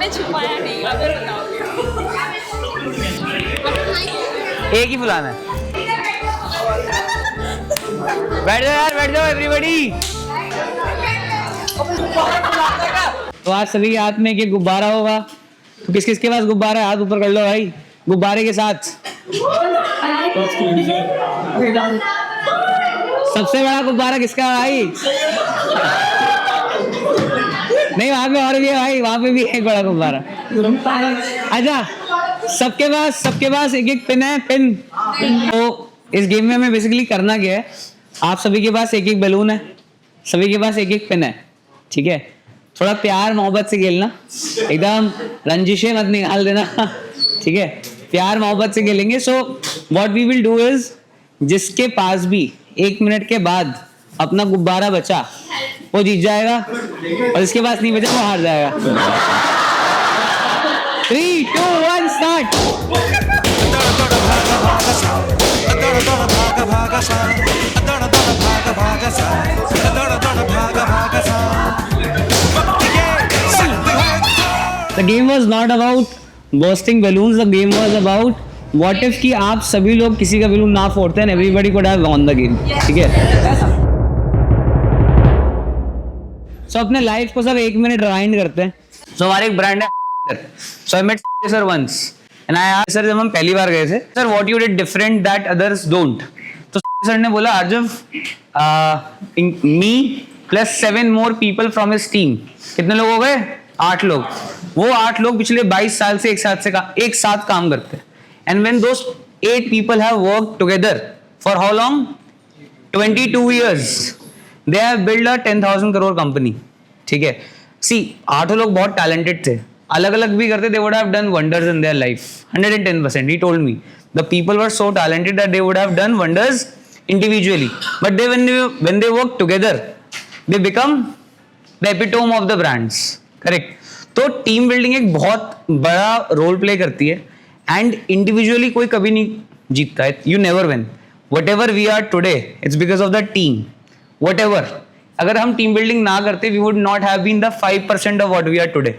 मैंने छुपाया नहीं, अगर बताओगे। एक ही फुलाना है। बैठ जाओ यार, बैठ जाओ एवरीबॉडी। तो आज सभी के हाथ में एक गुब्बारा होगा, तो किस किस के पास गुब्बारा है हाथ ऊपर कर लो भाई, गुब्बारे के साथ। सबसे बड़ा गुब्बारा किसका है भाई? नहीं, वहां पे और भी है भाई, वहां पे भी एक बड़ा गुब्बारा। अच्छा, सबके पास एक एक पेन है, पेन। तो इस गेम में हमें बेसिकली करना क्या है, आप सभी के पास एक एक बैलून है, सभी के पास एक एक पेन है, ठीक है। थोड़ा प्यार मोहब्बत से खेलना, एकदम रंजिशें मत निकाल देना, ठीक है। प्यार मोहब्बत से खेलेंगे। So what we will do is, जिसके पास भी 1 मिनट के बाद अपना गुब्बारा बचा वो जीत जाएगा, और जिसके पास नहीं बचा वो हार जाएगा। 3, 2, 1 start. The game was not about bursting balloons. The game was about what if कि आप सभी लोग किसी का बैलून ना फोड़ते हैं, everybody could have won the game. ठीक है। So अपने लाइफ को सब 1 मिनट रिवाइंड करते हैं। So हमारे एक ब्रांड है, so I met sir once and I asked sir, जब हम पहली बार गए थे, sir what you did different that others don't. तो सर ने बोला Arjun, me plus 7 more people from his team. कितने लोग हो गए? 8 लोग। वो 8 लोग पिछले 22 साल से एक साथ काम करते हैं। And when those 8 people have worked together for how long? 22 years. They have built a 10,000 crore company. ठीक है। See, 8 लोग बहुत talented थे, अलग अलग भी करते, they would have done wonders in their life. 110%. He told me the people were so talented that they would have done wonders individually, but when they work together, they become the epitome of the brands. Correct. तो team building एक बहुत बड़ा role play करती है, and individually कोई कभी नहीं जीतता है। You never win. Whatever we are today, it's because of the team. Whatever, अगर हम टीम बिल्डिंग ना करते, we would not have been the 5% of what we are today.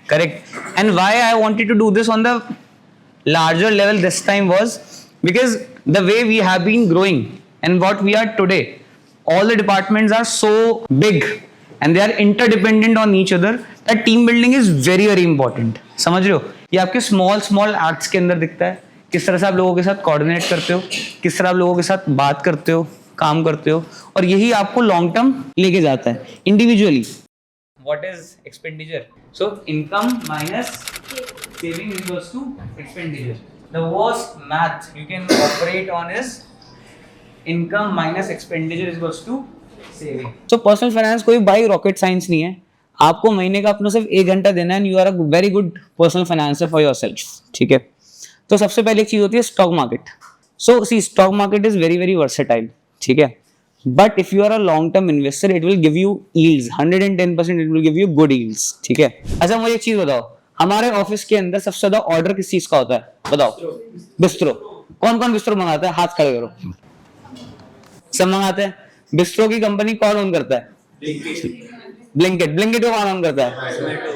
Correct. And why I wanted to do this on the larger level this time was because the way we have been growing and what we are today, all the departments are so big and they are interdependent on each other that team building is very very important. समझ रहे हो? ये आपके small acts के अंदर दिखता है, किस तरह से आप लोगों के साथ coordinate करते हो, किस तरह आप लोगों के साथ बात करते हो, काम करते हो, और यही आपको long term लेके जाता है individually. What is expenditure? So income minus saving equals to expenditure. The worst math you can operate on is income minus expenditure equals to saving. So personal finance कोई भाई rocket science नहीं है। आपको महीने का अपना सिर्फ 1 घंटा देना है and you are a very good personal financer for yourself. ठीक है। तो सबसे पहले एक चीज होती है stock market. So see, stock market is very very versatile. ठीक है। But if you are a long term investor, it will give you yields. 110% it will give you good yields. ठीक है। अच्छा मुझे एक चीज बताओ, हमारे ऑफिस के अंदर सबसे ज्यादा ऑर्डर किस चीज का होता है? बताओ। बिस्ट्रो। कौन कौन बिस्ट्रो मंगाता है? हाथ खड़े करो। सब मंगाते हैं। बिस्ट्रो की कंपनी कौन ओन करता है? ब्लिंकिट। ब्लिंकिट को कौन ओन करता है?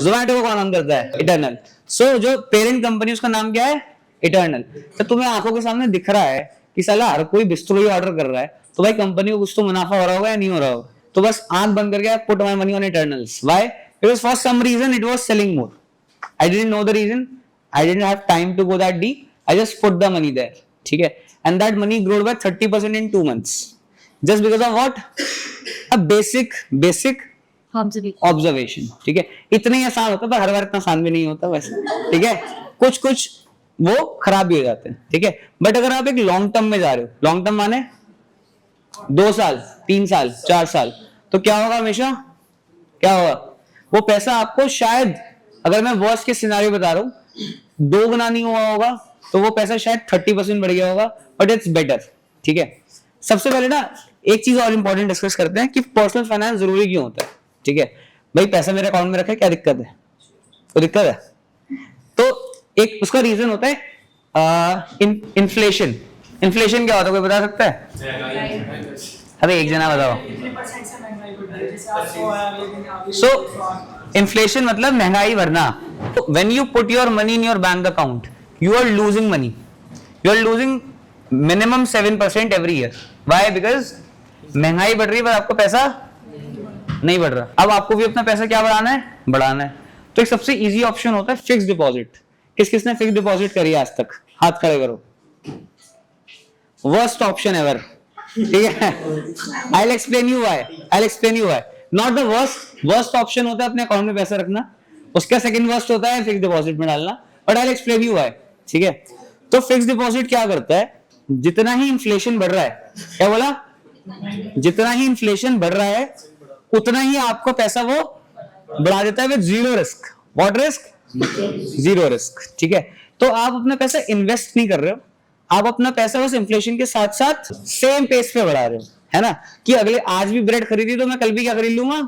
जोमैटो को कौन ओन करता है? इटर्नल। सो जो पेरेंट कंपनी उसका नाम क्या है? इटर्नल। तो तुम्हें आंखों के सामने दिख रहा है कि साला हर कोई बिस्ट्रो ही ऑर्डर कर रहा है, तो भाई कंपनी को कुछ तो मुनाफा हो रहा होगा या नहीं हो रहा होगा। तो बस आंख बंद करके put my money on Eternals. Why? Because for some reason it was selling more. I didn't know the reason. I didn't have time to go that deep. I just put the money there. ठीक है? And that money grew by 30% in 2 months. Just because of what? A basic observation. ठीक है? इतना ही आसान होता है, पर हर बार इतना आसान भी नहीं होता वैसे। ठीक है? कुछ वो खराब भी हो जाते हैं। ठीक है? बट अगर आप एक लॉन्ग टर्म में जा रहे हो, लॉन्ग टर्म माने 2 साल, 3 साल, 4 साल, तो क्या होगा? हमेशा क्या होगा? वो पैसा आपको शायद, अगर मैं वर्स्ट के सिनारियो बता रहा हूं, 2 गुना नहीं हुआ होगा, तो वो पैसा शायद 30% बढ़ गया होगा, बट इट्स बेटर। ठीक है। सबसे पहले ना एक चीज और इंपॉर्टेंट डिस्कस करते हैं कि पर्सनल फाइनेंस जरूरी क्यों होता है। ठीक है भाई, पैसा मेरे अकाउंट में रखा है, क्या दिक्कत है? कोई दिक्कत है? तो एक उसका रीजन होता है इन्फ्लेशन। इन्फ्लेशन क्या होता है, कोई बता सकता है? अरे एक जना बताओ। सो इन्फ्लेशन मतलब महंगाई बढ़ना. When you put your money in your bank account, you are losing money. You are losing minimum 7% every year. Why? Because महंगाई बढ़ रही है पर आपको पैसा नहीं बढ़ रहा. अब आपको भी अपना पैसा क्या बढ़ाना है? बढ़ाना है. तो एक सबसे इजी ऑप्शन होता है फिक्स डिपॉजिट. किस किसने फिक्स डिपॉजिट करी है आज तक? हाथ खड़े करो. Worst option ever. ठीक है. I'll explain you why. Not the worst option होता है अपने अकाउंट में पैसा रखना. उसका सेकंड वर्स्ट होता है फिक्स डिपॉजिट में डालना. But I'll explain you why. ठीक है. तो फिक्स डिपॉजिट क्या करता है? जितना ही इन्फ्लेशन बढ़ रहा है, क्या बोला? जितना ही इन्फ्लेशन बढ़ रहा है उतना ही आपको पैसा वो बढ़ा देता है with zero risk. What risk? Zero risk. ठीक है. तो आप अपना पैसा इन्वेस्ट नहीं कर रहे हो, आप अपना पैसा बस इन्फ्लेशन के साथ साथ सेम पेस पे बढ़ा रहे हो, है ना? कि अगले आज भी ब्रेड खरीदी तो मैं कल भी क्या खरीद लूंगा?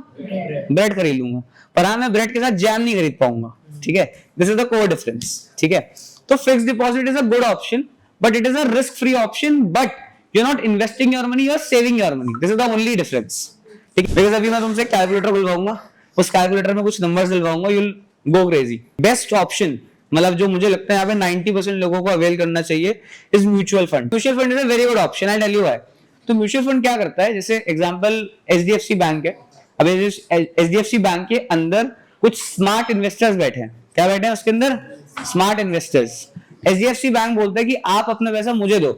ब्रेड खरीद लूंगा. पर हाँ, मैं ब्रेड के साथ जैम नहीं खरीद पाऊंगा. ठीक है. This is the core difference. ठीक है. तो fix deposit is a good option, but it is a risk free option. But you are not investing your money, you are saving your money. This is the only difference. ठीक है. Because अभी मैं तुमसे calculator बुलवाऊंगा, उस calculator में कुछ numbers दिलवाऊंगा, you will go crazy. Best option मतलब जो मुझे लगता है यहाँ पे 90% लोगों को अवेल करना चाहिए is mutual fund. Mutual fund is a very good option. I tell you why. तो म्यूचुअल फंड क्या करता है? जैसे एग्जांपल एचडीएफसी बैंक है. अब एचडीएफसी बैंक के अंदर कुछ स्मार्ट इन्वेस्टर्स बैठे हैं. क्या बैठे हैं उसके अंदर? Smart investors. एचडीएफसी बैंक बोलता है कि आप अपना पैसा मुझे दो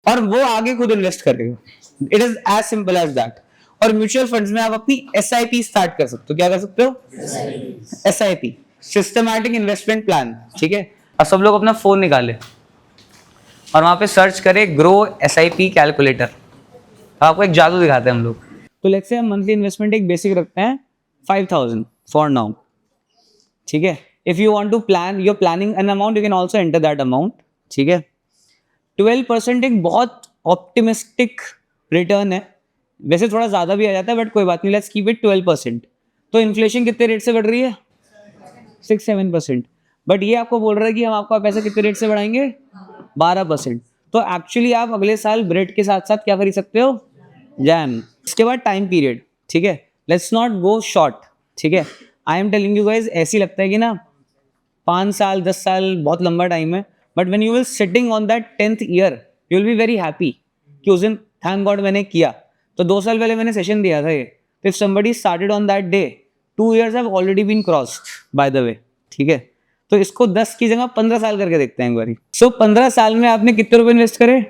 और वो आगे खुद इन्वेस्ट करेगा. It is as simple as that. और म्यूचुअल फंड्स में आप अपनी एसआईपी स्टार्ट कर सकते हो. क्या कर सकते हो? SIP, systematic investment plan. ठीक है. अब सब लोग अपना फोन निकाले और वहां पे सर्च करें ग्रो एसआईपी कैलकुलेटर. आपको एक जादू दिखाते हैं हम लोग. तो लेट्स से हम मंथली इन्वेस्टमेंट एक बेसिक रखते हैं 5000 फॉर नाउ. ठीक है. If you want to plan, you are planning an amount, you can also enter that amount. ठीक है. 12% एक बहुत ऑप्टिमिस्टिक रिटर्न है. वैसे थोड़ा ज्यादा भी आ जाता है बट कोई बात नहीं. Let's keep it 12%. तो इन्फ्लेशन कितने रेट से बढ़ रही है? 6-7%. बट ये आपको बोल रहा है कि हम आपका पैसा कितने रेट से बढ़ाएंगे? 12%. तो एक्चुअली आप अगले साल ब्रेड के साथ साथ क्या खरीद सकते हो? जैम. इसके बाद टाइम पीरियड. ठीक है. Let's not go short. ठीक है. I am telling you guys, ऐसी लगता है कि ना 5 साल 10 साल बहुत लंबा टाइम है. But when you will sitting on that 10th year, you will be very happy कि उस दिन थैंक गॉड मैंने किया. तो 2 साल पहले मैंने सेशन दिया था ये. If somebody started on that day, 2 years have already been crossed by the way. ठीक है. तो इसको 10 की जगह 15 साल करके देखते हैं एक बारी. सो 15 साल में आपने कितने रुपए इन्वेस्ट करे?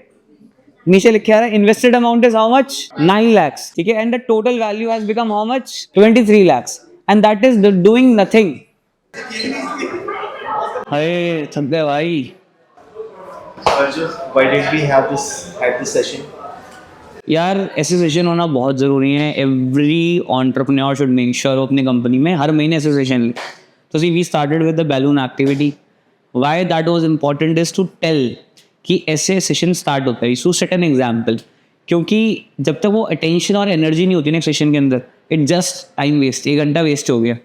नीचे लिखा आ रहा है invested amount is how much? 9 lakhs. ठीक है. And the total value has become how much? 23 lakhs. And that is doing nothing. अरे थक गए भाई. Why did we have this session? यार ऐसे सेशन होना बहुत ज़रूरी है. Every entrepreneur should make sure अपनी कंपनी में हर महीने ऐसे सेशन ले. तो see we started with the balloon activity. Why that was important is to tell कि ऐसे सेशन स्टार्ट होता है. To set an example. क्योंकि जब तक वो अटेंशन और एनर्जी नहीं होती ना सेशन के अंदर, इट जस्ट टाइम वेस्ट. 1 घंटा वेस्ट हो गया.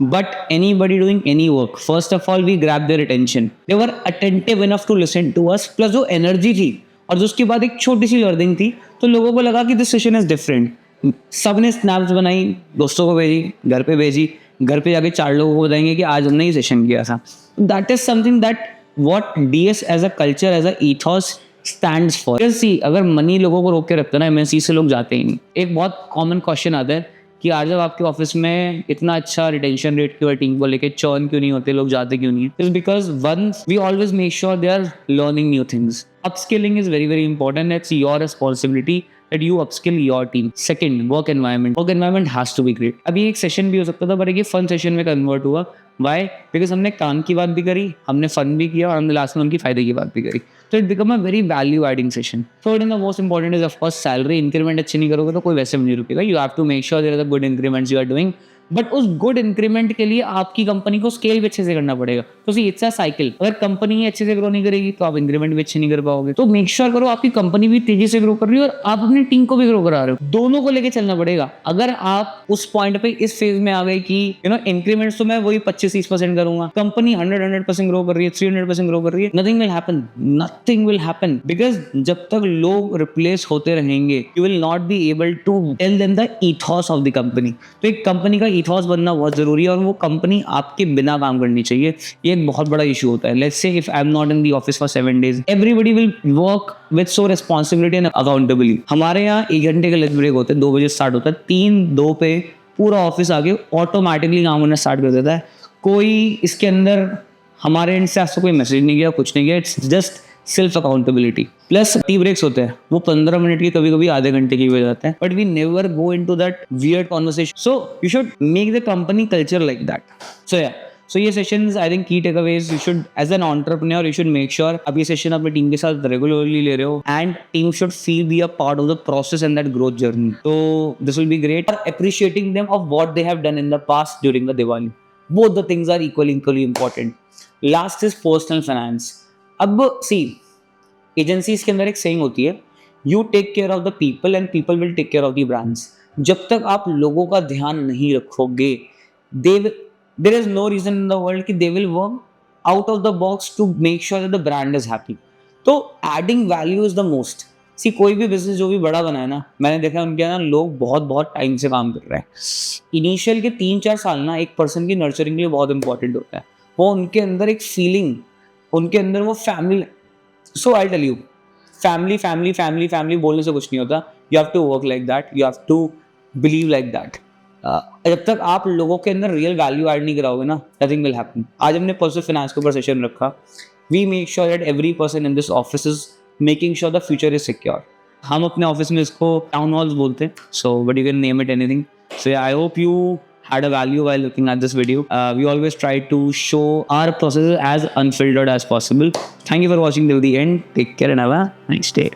But anybody doing any work, first of all we grab their attention. They were attentive enough to listen to us. Plus जो energy थी और उसके बाद एक छोटी सी लर्निंग थी, तो लोगों को लगा कि दिस सेशन इज डिफरेंट. सब ने स्नैप्स बनाई, दोस्तों को भेजी, घर पे भेजी, घर पे जाके 4 लोगों को बताएंगे कि आज हमने ये सेशन किया था. That is something that what DS as a culture, as a ethos stands for. See अगर मनी लोगों को रोक के रखता है ना, एमएनसी से लोग जाते ही नहीं. एक बहुत कॉमन क्वेश्चन आता है कि आज जब आपके ऑफिस में इतना अच्छा रिटेंशन रेट क्यों है, टीम को लेके चर्न क्यों नहीं होते, लोग जाते क्यों नहीं? It's because once we always make sure they are learning new things. Upskilling is very very important. It's your responsibility that you upskill your team. Second, work environment. Work environment has to be great. अभी एक session भी हो सकता था पर एक fun session में convert हुआ. Why? Because हमने काम की बात भी करी, हमने फन भी किया और हमने लास्ट में उनकी फायदे की बात भी करी. So it become a very value adding session. Third and the most important is of course salary. Increment अच्छी नहीं करोगे तो कोई वैसे भी नहीं रुकेगा. You have to make sure there are the good increments you are doing. But उस गुड इंक्रीमेंट के लिए आपकी कंपनी को स्केल भी अच्छे से करना पड़ेगा. तो सी इट्स अ साइकिल. अगर कंपनी ही अच्छे से ग्रो नहीं करेगी तो आप इंक्रीमेंट भी अच्छे नहीं कर पाओगे. तो मेक श्योर करो आपकी कंपनी भी तेजी से ग्रो कर रही है और आप अपनी टीम को भी ग्रो करा रहे हो. दोनों को लेके चलना पड़ेगा. अगर आप उस पॉइंट पे इस फेज में आ गए कि यू नो इंक्रीमेंट्स तो मैं वही 25-30% करूंगा, कंपनी 100% ग्रो कर रही है, 300% ग्रो कर रही है, नथिंग विल हैपन. बिकॉज जब तक लोग रिप्लेस होते रहेंगे, you will not be able to tell them the ethos of the company. तो एक कंपनी का ईथॉस बनना बहुत ज़रूरी है और वो कंपनी आपके बिना काम करनी चाहिए. ये एक बहुत बड़ा इशू होता है. Let's say if I am not in the office for 7 days, everybody will work with so responsibility and accountability. हमारे यहाँ 1 घंटे का लंच ब्रेक होता है, 2 बजे स्टार्ट होता है, 3-2 पे पूरा ऑफिस आके ऑटोमेटिकली काम करना स्टार्ट कर देता है. कोई इसके अंदर हमारे एंड से आपसे कोई मैसेज नहीं गया, कुछ नहीं गया. It's just self accountability. Plus tea breaks होते हैं, वो 15 मिनट की, कभी कभी आधे घंटे की भी हो जाते हैं. But we never go into that weird conversation. So you should make the company culture like that. So ये sessions I think key takeaways. You should as an entrepreneur you should make sure अब ये session अपनी team के साथ regularly ले रहे हो and team should feel be a part of the process and that growth journey. तो this will be great. Appreciating them of what they have done in the past during the Diwali. Both the things are equally important. Last is personal finance. अब see, agencies के अंदर एक saying होती है, you take care of the people and people will take care of the brands. जब तक आप लोगों का ध्यान नहीं रखोगे, there is no reason in the world कि they will work out of the box to make sure that the brand is happy. तो adding value is the most. See कोई भी बिजनेस जो भी बड़ा बना है ना, मैंने देखा उनके यहाँ लोग बहुत टाइम से काम कर रहे हैं. इनिशियल के 3-4 साल ना एक पर्सन की नर्चरिंग के लिए बहुत इंपॉर्टेंट होता है. वो उनके अंदर एक फीलिंग, उनके अंदर वो family. So I'll tell you, family बोलने से कुछ नहीं होता. You have to work like that. You have to believe like that. जब तक आप लोगों के अंदर रियल वैल्यू ऐड नहीं कराओगे ना, nothing will happen. आज हमने पर्सनल फाइनेंस के ऊपर सेशन रखा. We make sure that every person in this office is making sure the future is secure. हम अपने ऑफिस में इसको टाउन हॉल्स बोलते हैं. So but you can name it anything. So yeah, I hope you had a value while looking at this video. We always try to show our processes as unfiltered as possible. Thank you for watching till the end. Take care and have a nice day.